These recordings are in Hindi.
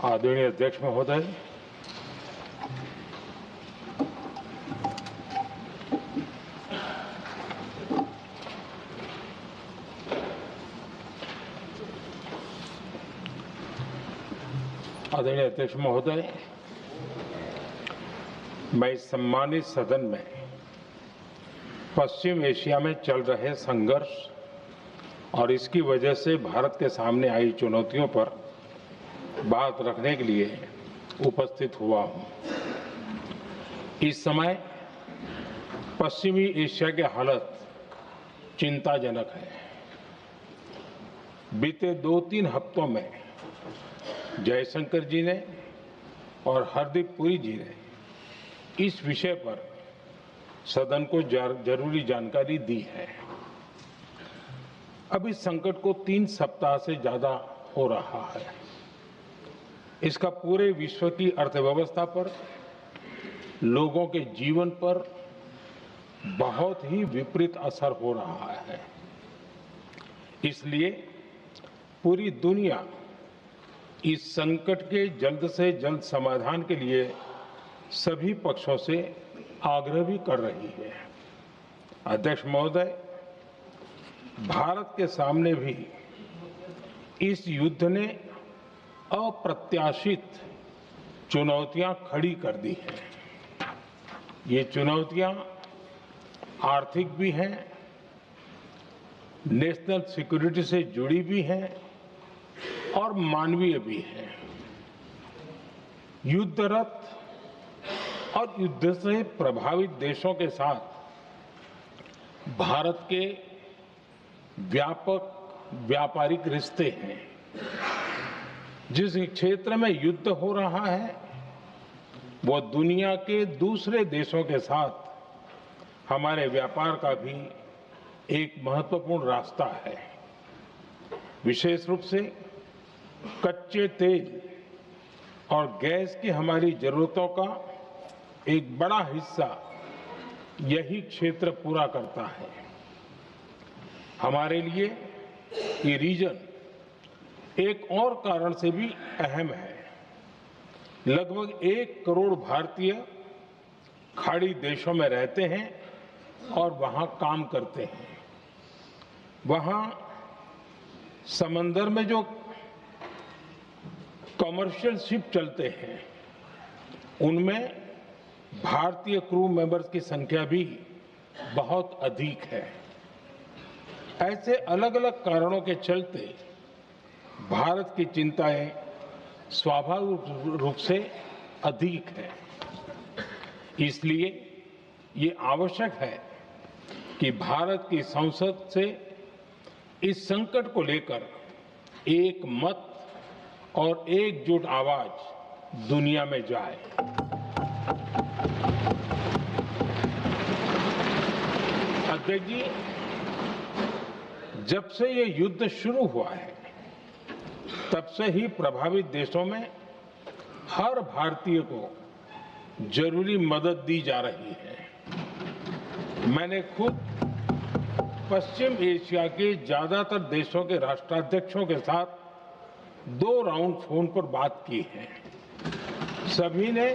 आदरणीय अध्यक्ष महोदय, मैं इस सम्मानित सदन में पश्चिम एशिया में चल रहे संघर्ष और इसकी वजह से भारत के सामने आई चुनौतियों पर बात रखने के लिए उपस्थित हुआ हूं। इस समय पश्चिमी एशिया की हालत चिंताजनक है। बीते 2-3 हफ्तों में जयशंकर जी ने और हरदीप पुरी जी ने इस विषय पर सदन को जरूरी जानकारी दी है। अब इस संकट को 3 सप्ताह से ज्यादा हो रहा है। इसका पूरे विश्व की अर्थव्यवस्था पर, लोगों के जीवन पर बहुत ही विपरीत असर हो रहा है। इसलिए पूरी दुनिया इस संकट के जल्द से जल्द समाधान के लिए सभी पक्षों से आग्रह भी कर रही है। अध्यक्ष महोदय, भारत के सामने भी इस युद्ध ने अप्रत्याशित चुनौतियां खड़ी कर दी हैं। ये चुनौतियां आर्थिक भी हैं, नेशनल सिक्योरिटी से जुड़ी भी हैं और मानवीय भी हैं। युद्धरत और युद्ध से प्रभावित देशों के साथ भारत के व्यापक व्यापारिक रिश्ते हैं। जिस क्षेत्र में युद्ध हो रहा है वो दुनिया के दूसरे देशों के साथ हमारे व्यापार का भी एक महत्वपूर्ण रास्ता है। विशेष रूप से कच्चे तेल और गैस की हमारी जरूरतों का एक बड़ा हिस्सा यही क्षेत्र पूरा करता है। हमारे लिए ये रीजन एक और कारण से भी अहम है। लगभग 1 करोड़ भारतीय खाड़ी देशों में रहते हैं और वहां काम करते हैं। वहां समंदर में जो कमर्शियल शिप चलते हैं उनमें भारतीय क्रू मेंबर्स की संख्या भी बहुत अधिक है। ऐसे अलग अलग कारणों के चलते भारत की चिंताएं स्वाभाविक रूप से अधिक है। इसलिए ये आवश्यक है कि भारत की संसद से इस संकट को लेकर एक मत और एकजुट आवाज दुनिया में जाए। अध्यक्ष जी, जब से ये युद्ध शुरू हुआ है तब से ही प्रभावित देशों में हर भारतीय को जरूरी मदद दी जा रही है। मैंने खुद पश्चिम एशिया के ज्यादातर देशों के राष्ट्राध्यक्षों के साथ 2 राउंड फोन पर बात की है। सभी ने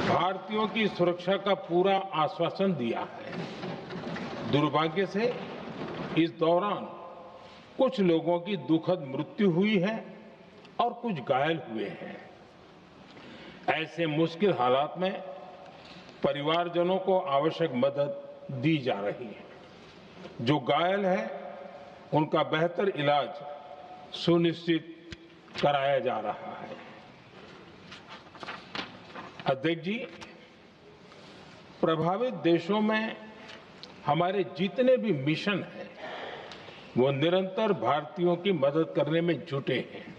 भारतीयों की सुरक्षा का पूरा आश्वासन दिया है। दुर्भाग्य से इस दौरान कुछ लोगों की दुखद मृत्यु हुई है और कुछ घायल हुए हैं। ऐसे मुश्किल हालात में परिवारजनों को आवश्यक मदद दी जा रही है। जो घायल है उनका बेहतर इलाज सुनिश्चित कराया जा रहा है। अध्यक्ष जी, प्रभावित देशों में हमारे जितने भी मिशन हैं वो निरंतर भारतीयों की मदद करने में जुटे हैं।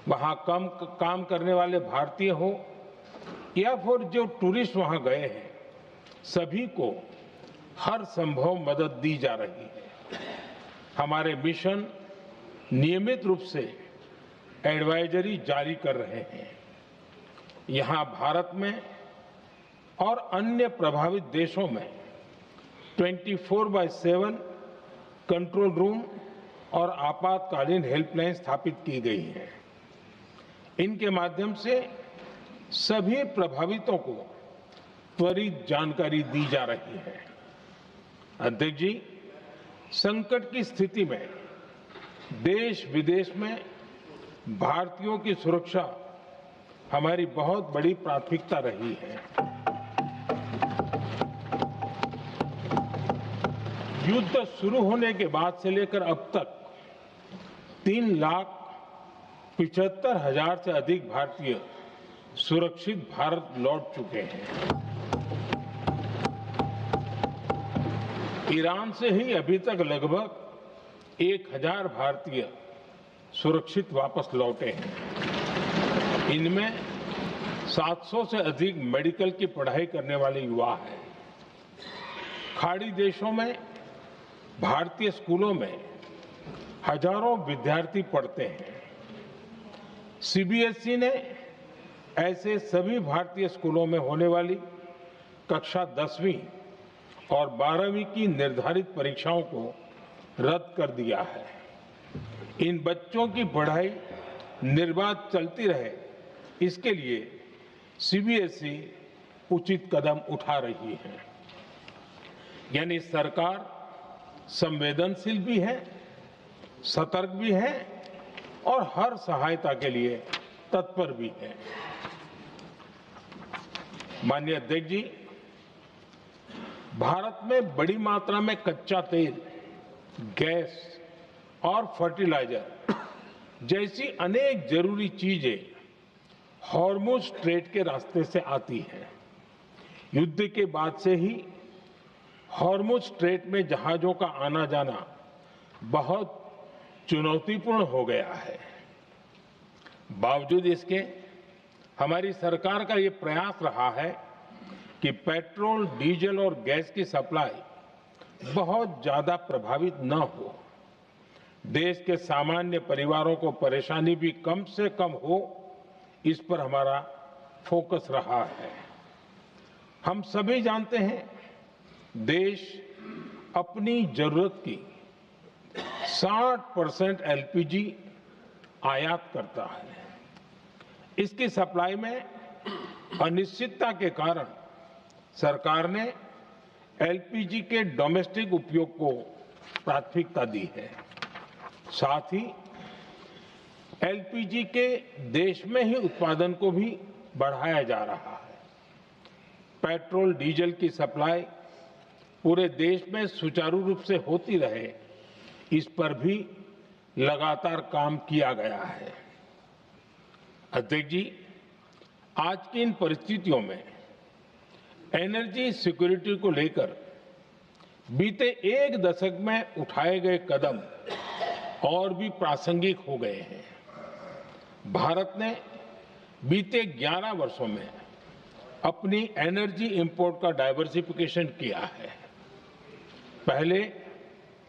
वहां काम करने वाले भारतीय हो या फिर जो टूरिस्ट वहां गए हैं, सभी को हर संभव मदद दी जा रही है। हमारे मिशन नियमित रूप से एडवाइजरी जारी कर रहे हैं। यहां भारत में और अन्य प्रभावित देशों में 24/7 कंट्रोल रूम और आपातकालीन हेल्पलाइन स्थापित की गई है। इनके माध्यम से सभी प्रभावितों को त्वरित जानकारी दी जा रही है। अध्यक्ष जी, संकट की स्थिति में देश विदेश में भारतीयों की सुरक्षा हमारी बहुत बड़ी प्राथमिकता रही है। युद्ध शुरू होने के बाद से लेकर अब तक 3,75,000 से अधिक भारतीय सुरक्षित भारत लौट चुके हैं। ईरान से ही अभी तक लगभग 1,000 भारतीय सुरक्षित वापस लौटे हैं। इनमें 700 से अधिक मेडिकल की पढ़ाई करने वाले युवा हैं। खाड़ी देशों में भारतीय स्कूलों में हजारों विद्यार्थी पढ़ते हैं। सीबीएसई ने ऐसे सभी भारतीय स्कूलों में होने वाली कक्षा 10वीं और 12वीं की निर्धारित परीक्षाओं को रद्द कर दिया है। इन बच्चों की पढ़ाई निर्बाध चलती रहे, इसके लिए सीबीएसई उचित कदम उठा रही है। यानी सरकार संवेदनशील भी है, सतर्क भी है और हर सहायता के लिए तत्पर भी है। माननीय अध्यक्ष जी, भारत में बड़ी मात्रा में कच्चा तेल, गैस और फर्टिलाइजर जैसी अनेक जरूरी चीजें हॉर्मुज स्ट्रेट के रास्ते से आती हैं। युद्ध के बाद से ही हॉर्मुज स्ट्रेट में जहाजों का आना जाना बहुत चुनौतीपूर्ण हो गया है। बावजूद इसके हमारी सरकार का ये प्रयास रहा है कि पेट्रोल, डीजल और गैस की सप्लाई बहुत ज्यादा प्रभावित न हो। देश के सामान्य परिवारों को परेशानी भी कम से कम हो, इस पर हमारा फोकस रहा है। हम सभी जानते हैं, देश अपनी जरूरत की 60% एलपीजी आयात करता है। इसकी सप्लाई में अनिश्चितता के कारण सरकार ने एलपीजी के डोमेस्टिक उपयोग को प्राथमिकता दी है। साथ ही एलपीजी के देश में ही उत्पादन को भी बढ़ाया जा रहा है। पेट्रोल, डीजल की सप्लाई पूरे देश में सुचारू रूप से होती रहे, इस पर भी लगातार काम किया गया है। अध्यक्ष जी, आज की इन परिस्थितियों में एनर्जी सिक्योरिटी को लेकर बीते एक दशक में उठाए गए कदम और भी प्रासंगिक हो गए हैं। भारत ने बीते 11 वर्षों में अपनी एनर्जी इंपोर्ट का डाइवर्सिफिकेशन किया है। पहले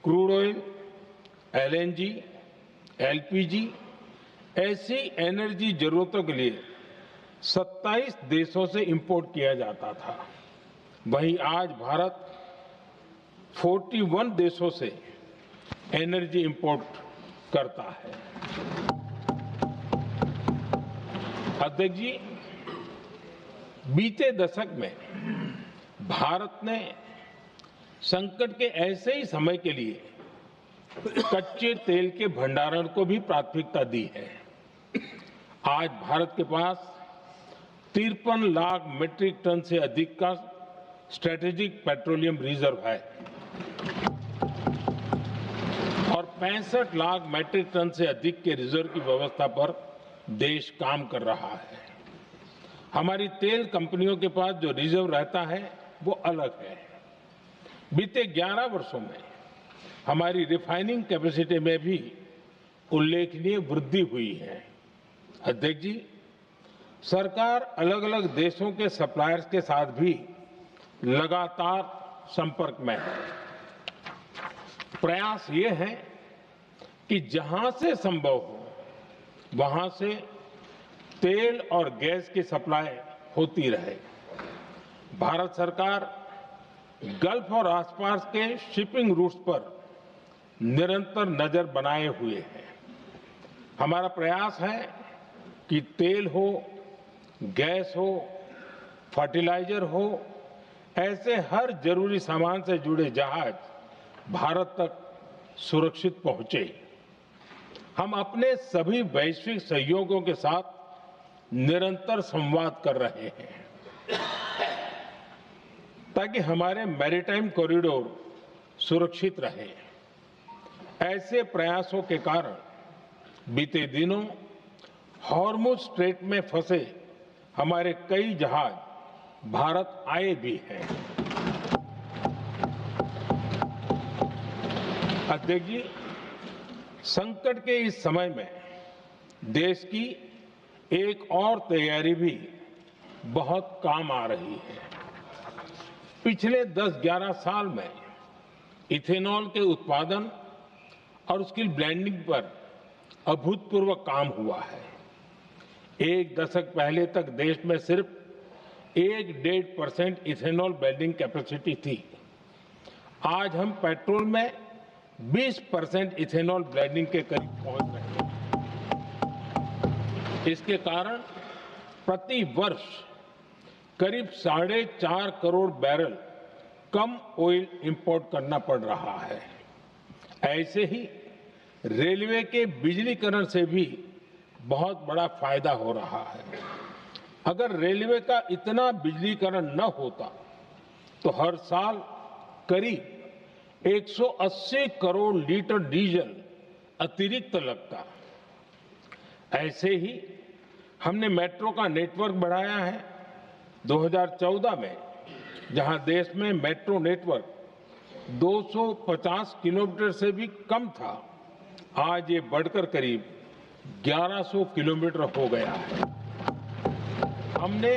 क्रूड ऑयल, एलएनजी, एलपीजी ऐसी एनर्जी जरूरतों के लिए 27 देशों से इंपोर्ट किया जाता था। वहीं आज भारत 41 देशों से एनर्जी इंपोर्ट करता है। अध्यक्ष जी, बीते दशक में भारत ने संकट के ऐसे ही समय के लिए कच्चे तेल के भंडारण को भी प्राथमिकता दी है। आज भारत के पास 53 लाख मीट्रिक टन से अधिक का स्ट्रेटेजिक पेट्रोलियम रिजर्व है और 65 लाख मीट्रिक टन से अधिक के रिजर्व की व्यवस्था पर देश काम कर रहा है। हमारी तेल कंपनियों के पास जो रिजर्व रहता है वो अलग है। बीते 11 वर्षों में हमारी रिफाइनिंग कैपेसिटी में भी उल्लेखनीय वृद्धि हुई है। अध्यक्ष जी, सरकार अलग अलग देशों के सप्लायर्स के साथ भी लगातार संपर्क में है। प्रयास ये है कि जहां से संभव हो वहां से तेल और गैस की सप्लाई होती रहे। भारत सरकार गल्फ और आसपास के शिपिंग रूट्स पर निरंतर नजर बनाए हुए है। हमारा प्रयास है कि तेल हो, गैस हो, फर्टिलाइजर हो, ऐसे हर जरूरी सामान से जुड़े जहाज भारत तक सुरक्षित पहुंचे। हम अपने सभी वैश्विक सहयोगियों के साथ निरंतर संवाद कर रहे हैं ताकि हमारे मैरीटाइम कॉरिडोर सुरक्षित रहे। ऐसे प्रयासों के कारण बीते दिनों हॉर्मुज स्ट्रेट में फंसे हमारे कई जहाज भारत आए भी हैं। अध्यक्ष जी, संकट के इस समय में देश की एक और तैयारी भी बहुत काम आ रही है। पिछले 10-11 साल में इथेनॉल के उत्पादन और उसकी ब्लेंडिंग पर अभूतपूर्व काम हुआ है। एक दशक पहले तक देश में सिर्फ 1-1.5% इथेनॉल ब्लेंडिंग कैपेसिटी थी। आज हम पेट्रोल में 20% इथेनॉल ब्लेंडिंग के करीब पहुंच रहे हैं। इसके कारण प्रति वर्ष करीब 4.5 करोड़ बैरल कम ऑयल इंपोर्ट करना पड़ रहा है। ऐसे ही रेलवे के बिजलीकरण से भी बहुत बड़ा फायदा हो रहा है। अगर रेलवे का इतना बिजलीकरण न होता तो हर साल करीब 180 करोड़ लीटर डीजल अतिरिक्त लगता। ऐसे ही हमने मेट्रो का नेटवर्क बढ़ाया है। 2014 में जहां देश में मेट्रो नेटवर्क 250 किलोमीटर से भी कम था, आज ये बढ़कर करीब 1100 किलोमीटर हो गया है। हमने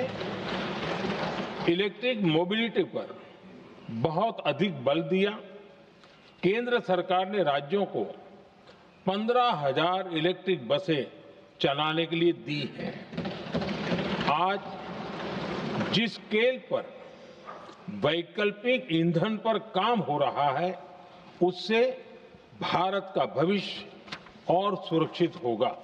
इलेक्ट्रिक मोबिलिटी पर बहुत अधिक बल दिया। केंद्र सरकार ने राज्यों को 15,000 इलेक्ट्रिक बसें चलाने के लिए दी है। आज जिस स्केल पर वैकल्पिक ईंधन पर काम हो रहा है, उससे भारत का भविष्य और सुरक्षित होगा।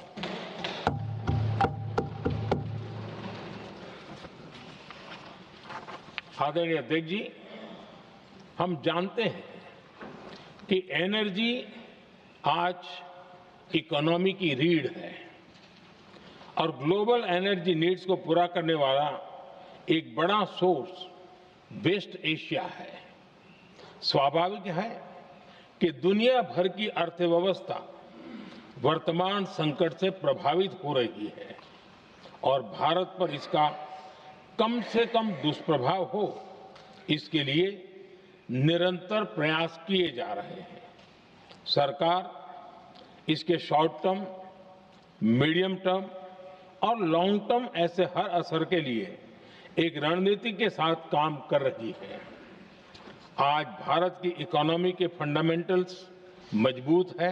आदरणीय अध्यक्ष जी, हम जानते हैं कि एनर्जी आज इकोनॉमी की रीढ़ है और ग्लोबल एनर्जी नीड्स को पूरा करने वाला एक बड़ा सोर्स वेस्ट एशिया है। स्वाभाविक है कि दुनिया भर की अर्थव्यवस्था वर्तमान संकट से प्रभावित हो रही है और भारत पर इसका कम से कम दुष्प्रभाव हो, इसके लिए निरंतर प्रयास किए जा रहे हैं। सरकार इसके शॉर्ट टर्म, मीडियम टर्म और लॉन्ग टर्म ऐसे हर असर के लिए एक रणनीति के साथ काम कर रही है। आज भारत की इकोनॉमी के फंडामेंटल्स मजबूत है।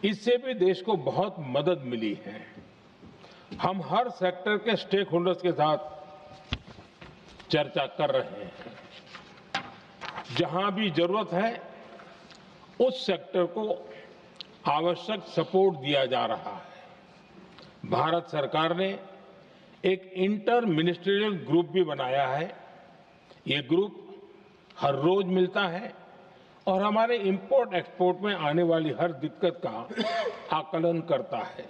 इससे भी देश को बहुत मदद मिली है। हम हर सेक्टर के स्टेक होल्डर्स के साथ चर्चा कर रहे हैं। जहां भी जरूरत है उस सेक्टर को आवश्यक सपोर्ट दिया जा रहा है। भारत सरकार ने एक इंटर मिनिस्ट्रियल ग्रुप भी बनाया है। ये ग्रुप हर रोज मिलता है और हमारे इंपोर्ट एक्सपोर्ट में आने वाली हर दिक्कत का आकलन करता है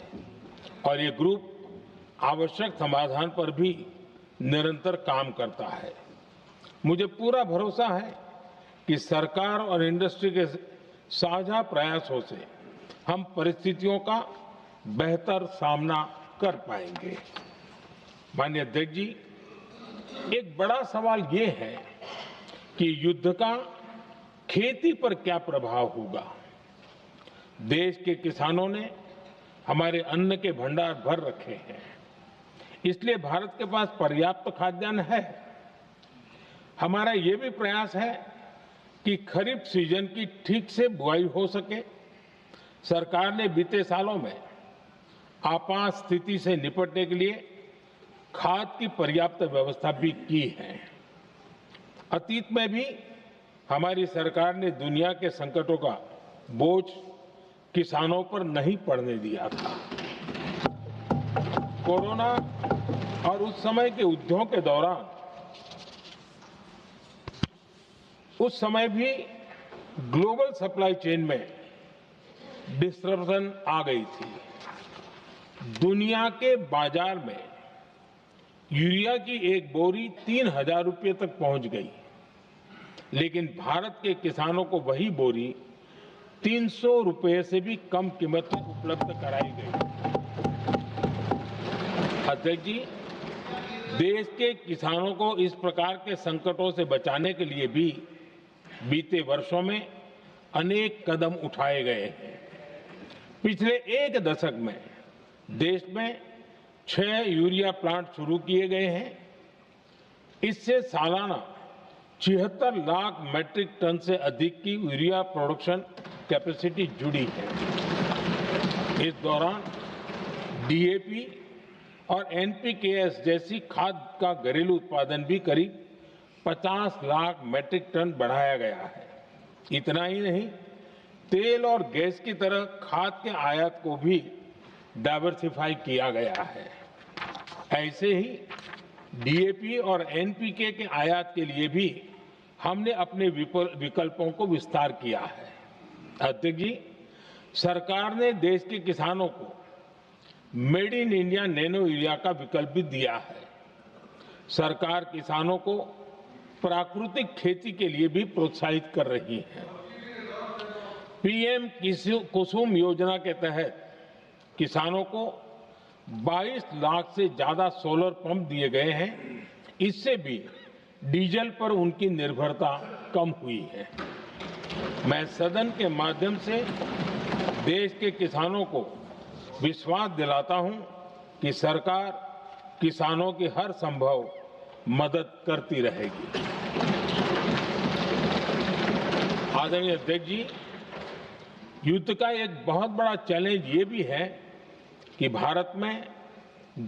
और ये ग्रुप आवश्यक समाधान पर भी निरंतर काम करता है। मुझे पूरा भरोसा है कि सरकार और इंडस्ट्री के साझा प्रयासों से हम परिस्थितियों का बेहतर सामना कर पाएंगे। माननीय अध्यक्ष जी, एक बड़ा सवाल ये है कि युद्ध का खेती पर क्या प्रभाव होगा। देश के किसानों ने हमारे अन्न के भंडार भर रखे हैं, इसलिए भारत के पास पर्याप्त खाद्यान्न है। हमारा ये भी प्रयास है कि खरीफ सीजन की ठीक से बुआई हो सके। सरकार ने बीते सालों में आपात स्थिति से निपटने के लिए खाद की पर्याप्त व्यवस्था भी की है। अतीत में भी हमारी सरकार ने दुनिया के संकटों का बोझ किसानों पर नहीं पड़ने दिया था। कोरोना और उस समय के युद्धों के दौरान उस समय भी ग्लोबल सप्लाई चेन में डिस्टरप्शन आ गई थी। दुनिया के बाजार में यूरिया की एक बोरी 3,000 रुपये तक पहुंच गई, लेकिन भारत के किसानों को वही बोरी 300 रुपये से भी कम कीमत में उपलब्ध कराई गई। अध्यक्ष जी, देश के किसानों को इस प्रकार के संकटों से बचाने के लिए भी बीते वर्षों में अनेक कदम उठाए गए हैं। पिछले एक दशक में देश में 6 यूरिया प्लांट शुरू किए गए हैं। इससे सालाना 76 लाख मैट्रिक टन से अधिक की यूरिया प्रोडक्शन कैपेसिटी जुड़ी है। इस दौरान डीएपी और एनपीकेएस जैसी खाद का घरेलू उत्पादन भी करीब 50 लाख मैट्रिक टन बढ़ाया गया है। इतना ही नहीं, तेल और गैस की तरह खाद के आयात को भी डाइवर्सिफाई किया गया है। ऐसे ही डीएपी और एनपीके के आयात के लिए भी हमने अपने विकल्पों को विस्तार किया है। अध्यक्ष जी, सरकार ने देश के किसानों को made in India nano urea का विकल्प भी दिया है। सरकार किसानों को प्राकृतिक खेती के लिए भी प्रोत्साहित कर रही है। पीएम कुसुम योजना के तहत किसानों को 22 लाख से ज्यादा सोलर पंप दिए गए हैं। इससे भी डीजल पर उनकी निर्भरता कम हुई है। मैं सदन के माध्यम से देश के किसानों को विश्वास दिलाता हूं कि सरकार किसानों की हर संभव मदद करती रहेगी। आदरणीय अध्यक्ष जी, युद्ध का एक बहुत बड़ा चैलेंज ये भी है कि भारत में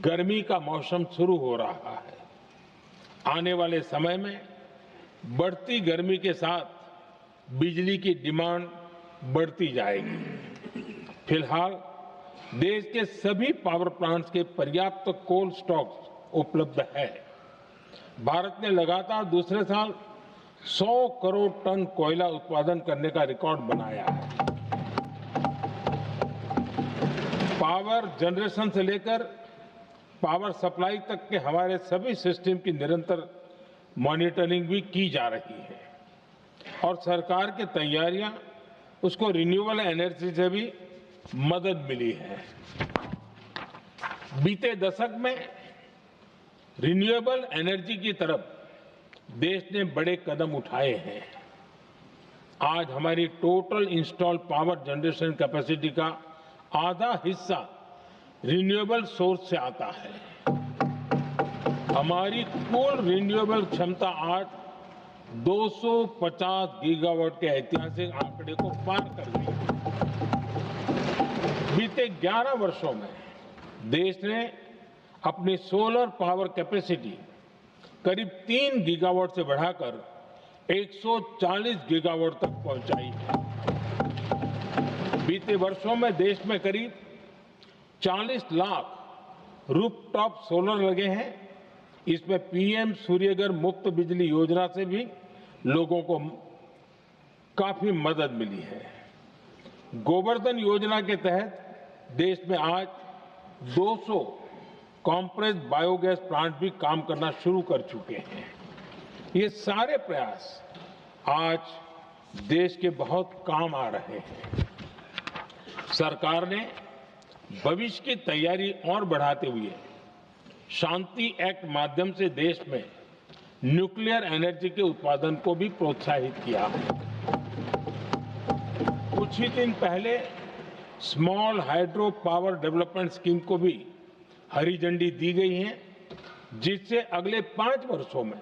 गर्मी का मौसम शुरू हो रहा है। आने वाले समय में बढ़ती गर्मी के साथ बिजली की डिमांड बढ़ती जाएगी। फिलहाल देश के सभी पावर प्लांट्स के पर्याप्त कोल स्टॉक्स उपलब्ध है। भारत ने लगातार दूसरे साल 100 करोड़ टन कोयला उत्पादन करने का रिकॉर्ड बनाया है। पावर जनरेशन से लेकर पावर सप्लाई तक के हमारे सभी सिस्टम की निरंतर मॉनिटरिंग भी की जा रही है और सरकार की तैयारियां उसको रिन्यूएबल एनर्जी से भी मदद मिली है। बीते दशक में रिन्यूएबल एनर्जी की तरफ देश ने बड़े कदम उठाए हैं। आज हमारी total install power generation capacity का आधा हिस्सा रिन्यूएबल सोर्स से आता है। हमारी कुल रिन्यूएबल क्षमता आज 250 गीगावाट के ऐतिहासिक आंकड़े को पार कर गई। बीते 11 वर्षों में देश ने अपनी सोलर पावर कैपेसिटी करीब 3 गीगावाट से बढ़ाकर 140 गीगावाट तक पहुंचाई है। बीते वर्षों में देश में करीब 40 लाख रूफटॉप सोलर लगे हैं। इसमें पीएम सूर्यघर मुफ्त बिजली योजना से भी लोगों को काफी मदद मिली है। गोवर्धन योजना के तहत देश में आज 200 कॉम्प्रेस बायोगैस प्लांट भी काम करना शुरू कर चुके हैं। ये सारे प्रयास आज देश के बहुत काम आ रहे हैं। सरकार ने भविष्य की तैयारी और बढ़ाते हुए शांति एक्ट माध्यम से देश में न्यूक्लियर एनर्जी के उत्पादन को भी प्रोत्साहित किया है। कुछ ही दिन पहले small hydro power development scheme को भी हरी झंडी दी गई है, जिससे अगले 5 वर्षों में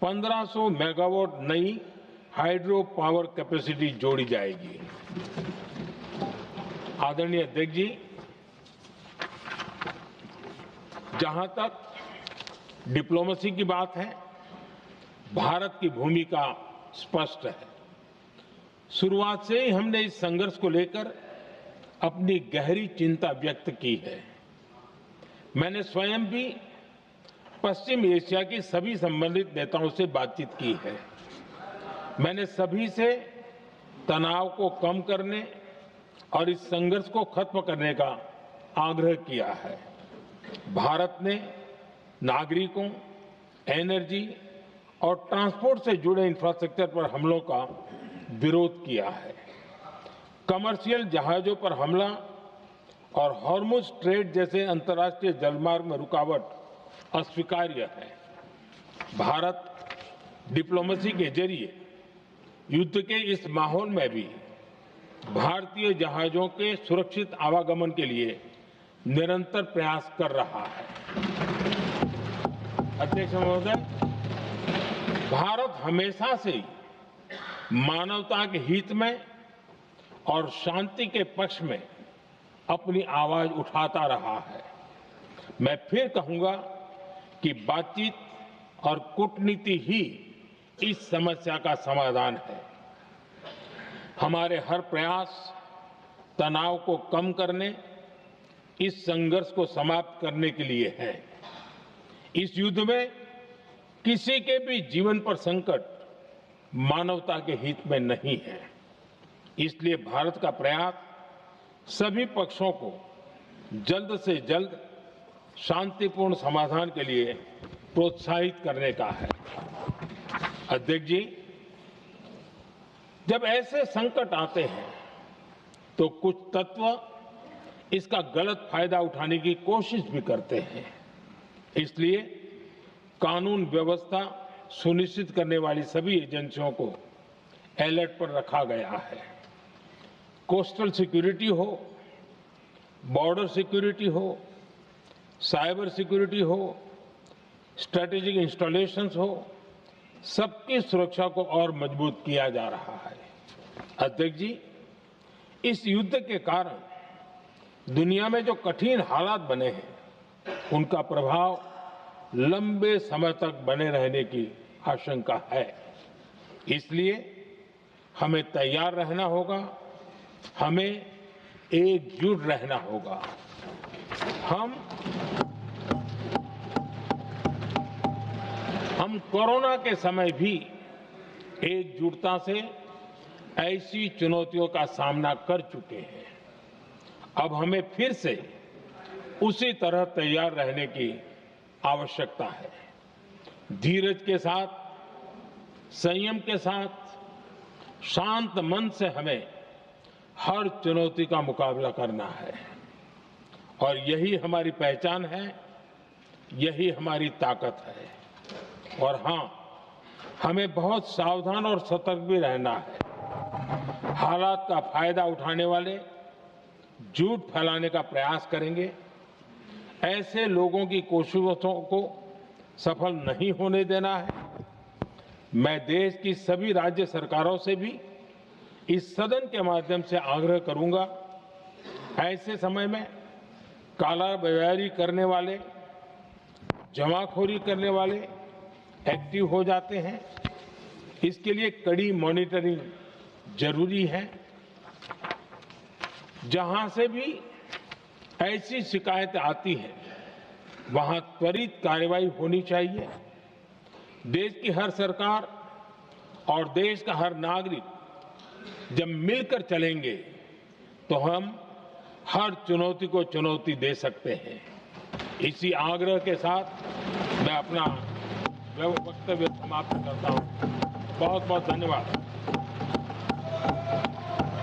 1500 मेगावाट नई हाइड्रो पावर कैपेसिटी जोड़ी जाएगी। आदरणीय अध्यक्ष जी, जहां तक डिप्लोमेसी की बात है, भारत की भूमिका स्पष्ट है। शुरुआत से ही हमने इस संघर्ष को लेकर अपनी गहरी चिंता व्यक्त की है। मैंने स्वयं भी पश्चिम एशिया की सभी संबंधित नेताओं से बातचीत की है। मैंने सभी से तनाव को कम करने और इस संघर्ष को खत्म करने का आग्रह किया है। भारत ने नागरिकों, एनर्जी और ट्रांसपोर्ट से जुड़े इंफ्रास्ट्रक्चर पर हमलों का विरोध किया है। कमर्शियल जहाजों पर हमला और हॉर्मुज स्ट्रेट जैसे अंतर्राष्ट्रीय जलमार्ग में रुकावट अस्वीकार्य है। भारत डिप्लोमेसी के जरिए युद्ध के इस माहौल में भी भारतीय जहाजों के सुरक्षित आवागमन के लिए निरंतर प्रयास कर रहा है। अध्यक्ष महोदय, भारत हमेशा से ही मानवता के हित में और शांति के पक्ष में अपनी आवाज उठाता रहा है। मैं फिर कहूंगा कि बातचीत और कूटनीति ही इस समस्या का समाधान है। हमारे हर प्रयास तनाव को कम करने, इस संघर्ष को समाप्त करने के लिए है। इस युद्ध में किसी के भी जीवन पर संकट मानवता के हित में नहीं है। इसलिए भारत का प्रयास सभी पक्षों को जल्द से जल्द शांतिपूर्ण समाधान के लिए प्रोत्साहित करने का है। अध्यक्ष जी, जब ऐसे संकट आते हैं तो कुछ तत्व इसका गलत फायदा उठाने की कोशिश भी करते हैं। इसलिए कानून व्यवस्था सुनिश्चित करने वाली सभी एजेंसियों को अलर्ट पर रखा गया है। कोस्टल सिक्योरिटी हो, बॉर्डर सिक्योरिटी हो, साइबर सिक्योरिटी हो, स्ट्रेटेजिक इंस्टॉलेशंस हो, सबकी सुरक्षा को और मजबूत किया जा रहा है। अध्यक्ष जी, इस युद्ध के कारण दुनिया में जो कठिन हालात बने हैं, उनका प्रभाव लंबे समय तक बने रहने की आशंका है। इसलिए हमें तैयार रहना होगा, हमें एकजुट रहना होगा। हम कोरोना के समय भी एकजुटता से ऐसी चुनौतियों का सामना कर चुके हैं। अब हमें फिर से उसी तरह तैयार रहने की आवश्यकता है। धीरज के साथ, संयम के साथ, शांत मन से हमें हर चुनौती का मुकाबला करना है और यही हमारी पहचान है, यही हमारी ताकत है। और हां, हमें बहुत सावधान और सतर्क भी रहना है। हालात का फायदा उठाने वाले झूठ फैलाने का प्रयास करेंगे। ऐसे लोगों की कोशिशों को सफल नहीं होने देना है। मैं देश की सभी राज्य सरकारों से भी इस सदन के माध्यम से आग्रह करूंगा, ऐसे समय में कालाबाजारी करने वाले, जमाखोरी करने वाले एक्टिव हो जाते हैं। इसके लिए कड़ी मॉनिटरिंग जरूरी है। जहां से भी ऐसी शिकायतें आती हैं, वहां त्वरित कार्रवाई होनी चाहिए। देश की हर सरकार और देश का हर नागरिक जब मिलकर चलेंगे तो हम हर चुनौती को चुनौती दे सकते हैं। इसी आग्रह के साथ मैं अपना वक्तव्य समाप्त करता हूं। बहुत बहुत धन्यवाद।